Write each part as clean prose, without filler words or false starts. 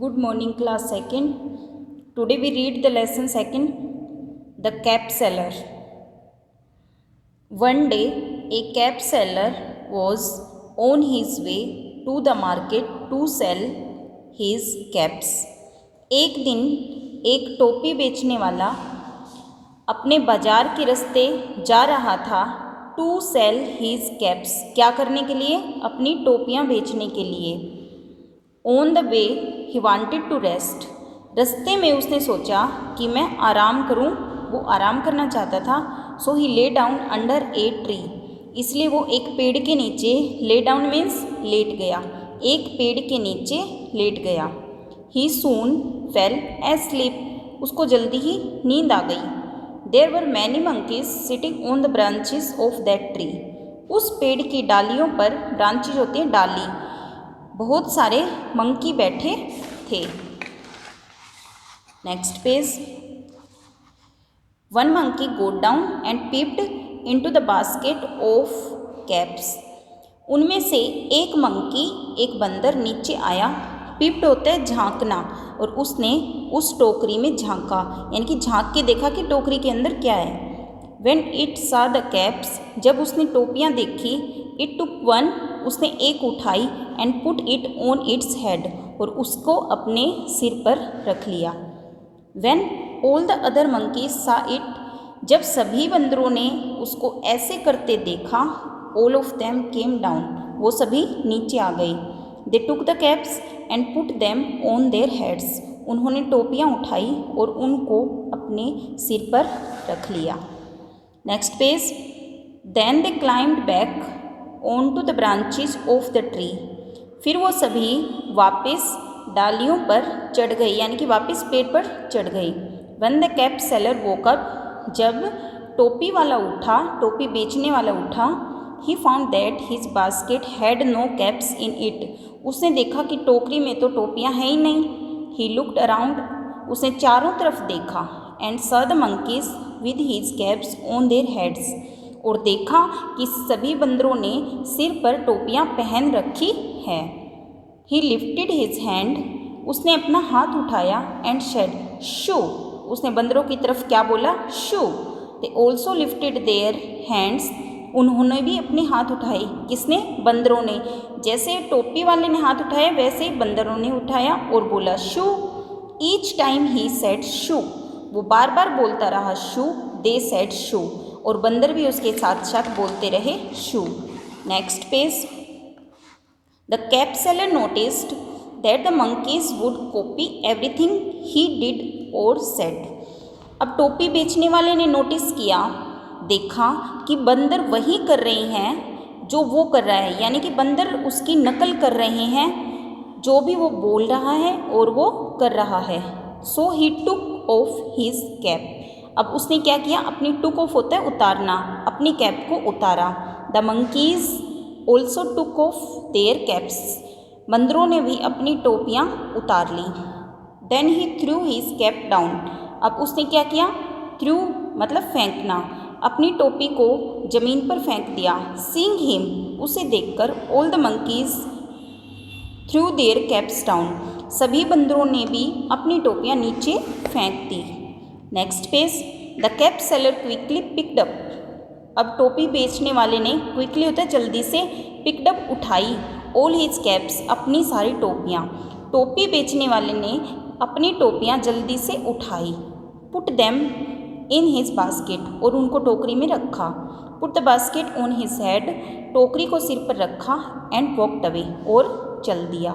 Good morning, class second. Today we read the lesson second, the cap seller. One day, a cap seller was on his way to the market to sell his caps. एक दिन एक टोपी बेचने वाला अपने बाजार के रास्ते जा रहा था टू सेल हीज कैप्स, क्या करने के लिए? अपनी टोपियाँ बेचने के लिए। On the way he wanted to rest, रास्ते में उसने सोचा कि मैं आराम करूं, वो आराम करना चाहता था। सो ही lay down under a tree, इसलिए वो एक पेड़ के नीचे, ले डाउन मीन्स लेट गया, एक पेड़ के नीचे लेट गया। ही सून फेल एस्लीप, उसको जल्दी ही नींद आ गई। There were many monkeys sitting on the branches of that tree, उस पेड़ की डालियों पर, ब्रांचेज होती हैं डाली, बहुत सारे मंकी बैठे थे। Next page. One monkey got down and peeped into the basket of caps, उनमें से एक मंकी, एक बंदर नीचे आया। पीप्ड होता है झांकना, और उसने उस टोकरी में झांका, यानी कि झांक के देखा कि टोकरी के अंदर क्या है। When it saw the caps, जब उसने टोपियाँ देखी, it took one, उसने एक उठाई, and put it on its head, और उसको अपने सिर पर रख लिया। When all the other monkeys saw it, जब सभी बंदरों ने उसको ऐसे करते देखा, all of them came down, वो सभी नीचे आ गए। They took the caps and put them on their heads, उन्होंने टोपियाँ उठाई और उनको अपने सिर पर रख लिया। Next page. Then they climbed back on to the branches of the tree, फिर वो सभी वापस डालियों पर चढ़ गई, यानी कि वापस पेड़ पर चढ़ गई। When the cap seller woke up, जब टोपी वाला उठा, टोपी बेचने वाला उठा, he found that his basket had no caps in it, उसने देखा कि टोकरी में तो टोपियाँ हैं ही नहीं। ही लुक्ड अराउंड, उसने चारों तरफ देखा, and saw the monkeys with his caps on their heads, और देखा कि सभी बंदरों ने सिर पर टोपियाँ पहन रखी है। He lifted his hand, उसने अपना हाथ उठाया, and said shoo, उसने बंदरों की तरफ क्या बोला? shoo। They also lifted their hands, उन्होंने भी अपने हाथ उठाए। किसने? बंदरों ने। जैसे टोपी वाले ने हाथ उठाया, वैसे ही बंदरों ने उठाया और बोला shoo। Each time he said shoo, वो बार बार बोलता रहा शू, दे सेड शू, और बंदर भी उसके साथ साथ बोलते रहे शू। Next page. The cap seller noticed that the monkeys would copy everything he did और सेड, अब टोपी बेचने वाले ने नोटिस किया, देखा कि बंदर वही कर रहे हैं जो वो कर रहा है, यानी कि बंदर उसकी नकल कर रहे हैं, जो भी वो बोल रहा है और वो कर रहा है। सो ही टुक ऑफ हिज कैप, अब उसने क्या किया? अपनी टुक ऑफ होता है उतारना, अपनी कैप को उतारा। The monkeys also took off their caps, बंदरों ने भी अपनी टोपियाँ उतार ली। Then he threw his cap down, अब उसने क्या किया? थ्रू मतलब फेंकना, अपनी टोपी को जमीन पर फेंक दिया। सीइंग हिम, उसे देखकर, all the monkeys threw their caps down, सभी बंदरों ने भी अपनी टोपियाँ नीचे फेंक दी। Next page. The cap seller quickly picked up, अब टोपी बेचने वाले ने, क्विकली होता है जल्दी से, पिक्ड अप उठाई, ऑल हिज कैप्स, अपनी सारी टोपियाँ। टोपी बेचने वाले ने अपनी टोपियाँ जल्दी से उठाई। Put them in his basket, और उनको टोकरी में रखा। Put the basket on his head, टोकरी को सिर पर रखा, एंड वॉकड अवे, और चल दिया।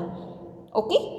ओके।